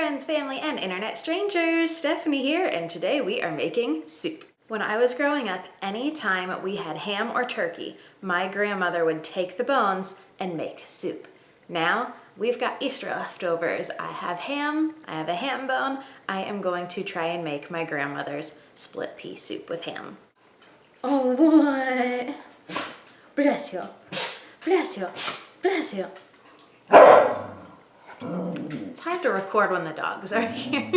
friends, family, and internet strangers. Stephanie here, and today we are making soup. When I was growing up, anytime we had ham or turkey, my grandmother would take the bones and make soup. Now, we've got Easter leftovers. I have ham, I have a ham bone. I am going to try and make my grandmother's split pea soup with ham. Oh, what? Bless you. Bless you. Bless you. It's hard to record when the dogs are here.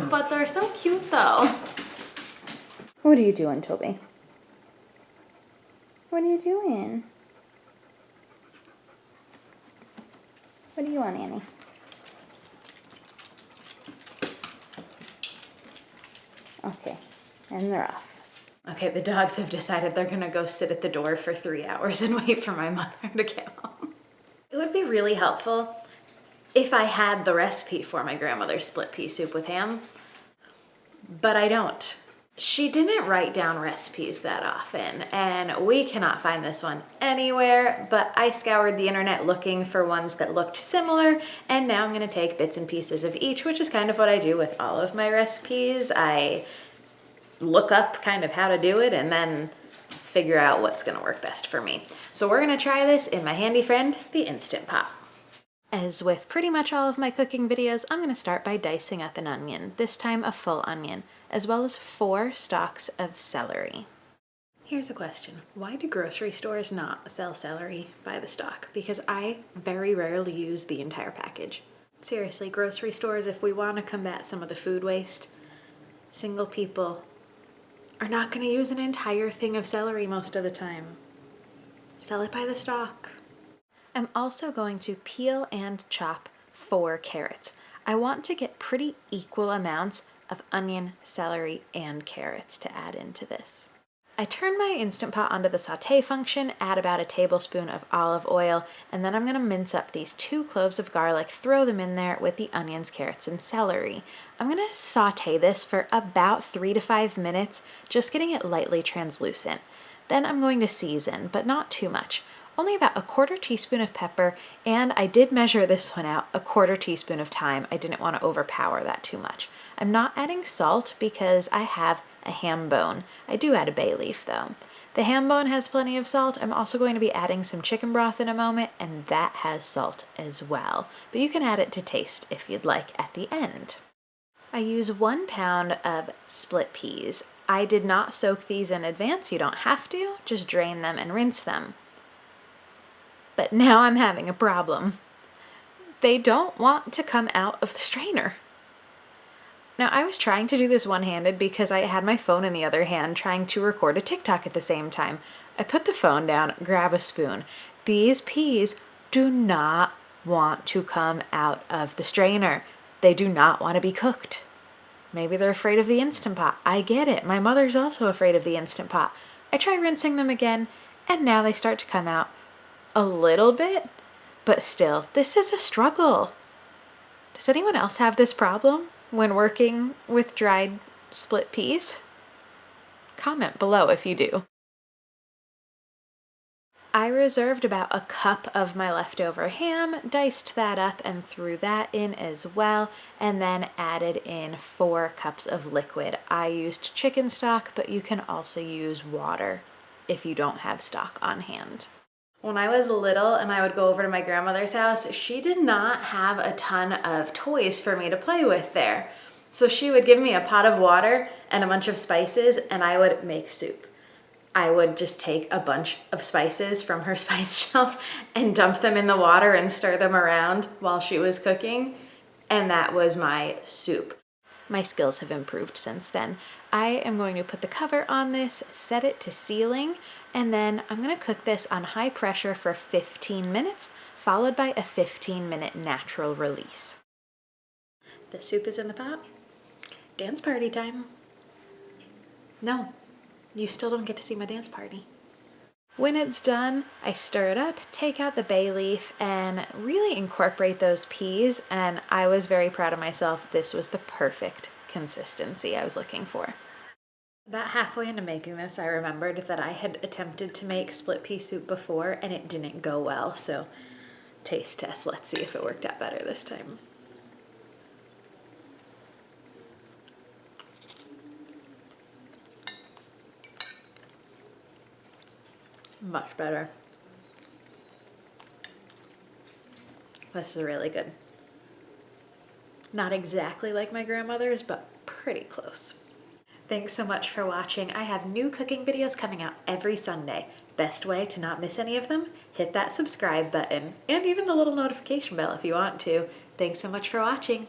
But they're so cute though. What are you doing, Toby? What are you doing? What do you want, Annie? Okay, and they're off. Okay, the dogs have decided they're gonna go sit at the door for 3 hours and wait for my mother to get home. It would be really helpful if I had the recipe for my grandmother's split pea soup with ham, but I don't. She didn't write down recipes that often, and we cannot find this one anywhere, but I scoured the internet looking for ones that looked similar, and now I'm gonna take bits and pieces of each, which is kind of what I do with all of my recipes. I look up kind of how to do it and then figure out what's gonna work best for me. So we're gonna try this in my handy friend, the Instant Pot. As with pretty much all of my cooking videos, I'm gonna start by dicing up an onion, this time a full onion, as well as 4 stalks of celery. Here's a question. Why do grocery stores not sell celery by the stalk? Because I very rarely use the entire package. Seriously, grocery stores, if we wanna combat some of the food waste, single people are not gonna use an entire thing of celery most of the time. Sell it by the stalk. I'm also going to peel and chop 4 carrots. I want to get pretty equal amounts of onion, celery, and carrots to add into this. I turn my Instant Pot onto the saute function, add about a tablespoon of olive oil, and then I'm gonna mince up these 2 cloves of garlic, throw them in there with the onions, carrots, and celery. I'm gonna saute this for about 3 to 5 minutes, just getting it lightly translucent. Then I'm going to season, but not too much. Only about a 1/4 teaspoon of pepper, and I did measure this one out, a 1/4 teaspoon of thyme. I didn't want to overpower that too much. I'm not adding salt because I have a ham bone. I do add a bay leaf though. The ham bone has plenty of salt. I'm also going to be adding some chicken broth in a moment, and that has salt as well. But you can add it to taste if you'd like at the end. I use 1 pound of split peas. I did not soak these in advance. You don't have to, just drain them and rinse them. But now I'm having a problem. They don't want to come out of the strainer. Now, I was trying to do this one-handed because I had my phone in the other hand trying to record a TikTok at the same time. I put the phone down, grab a spoon. These peas do not want to come out of the strainer. They do not want to be cooked. Maybe they're afraid of the Instant Pot. I get it. My mother's also afraid of the Instant Pot. I try rinsing them again, and now they start to come out a little bit, but still, this is a struggle. Does anyone else have this problem when working with dried split peas? Comment below if you do. I reserved about a cup of my leftover ham, diced that up and threw that in as well, and then added in 4 cups of liquid. I used chicken stock, but you can also use water if you don't have stock on hand. When I was little and I would go over to my grandmother's house, she did not have a ton of toys for me to play with there. So she would give me a pot of water and a bunch of spices, and I would make soup. I would just take a bunch of spices from her spice shelf and dump them in the water and stir them around while she was cooking, and that was my soup. My skills have improved since then. I am going to put the cover on this, set it to sealing, and then I'm going to cook this on high pressure for 15 minutes, followed by a 15-minute natural release. The soup is in the pot. Dance party time. No, you still don't get to see my dance party. When it's done, I stir it up, take out the bay leaf, and really incorporate those peas, and I was very proud of myself. This was the perfect consistency I was looking for. About halfway into making this, I remembered that I had attempted to make split pea soup before and it didn't go well, so taste test. Let's see if it worked out better this time. Much better. This is really good. Not exactly like my grandmother's, but pretty close. Thanks so much for watching. I have new cooking videos coming out every Sunday. Best way to not miss any of them, hit that subscribe button and even the little notification bell if you want to. Thanks so much for watching.